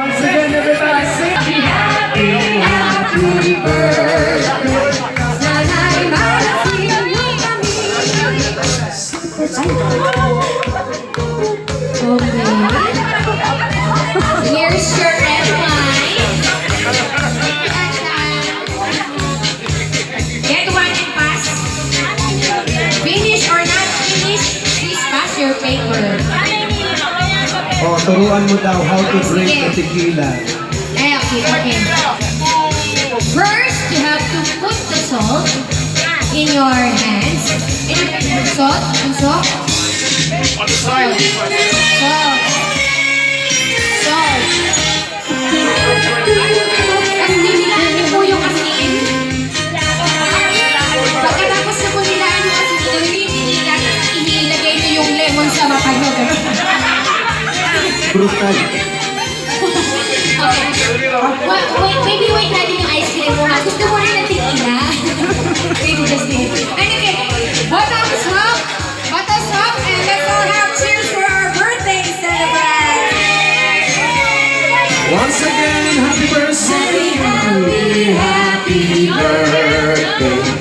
Once again, everybody sing. Happy, happy birthday. Sana'y malasin mo kami. Okay. Here's your red wine. Get one and pass. Finish or not finish, please pass your paper. Oh, turuan mo daw how to drink the tequila. Okay. First, you have to put the salt in your hands. Salt. On the side. Salt. Tapos nilaan niyo po yung asin. Pagkatapos na po nilaan yung asin, nililigan at inilagay niyo yung lemon sa mata niyo. Brutal. Wait natin yung ice cream mo. Gusto mo rin ng tequila? Maybe just this. Anyway, bottoms up, and let's all have cheers for our birthday celebration. Once again, happy birthday. Happy, happy birthday.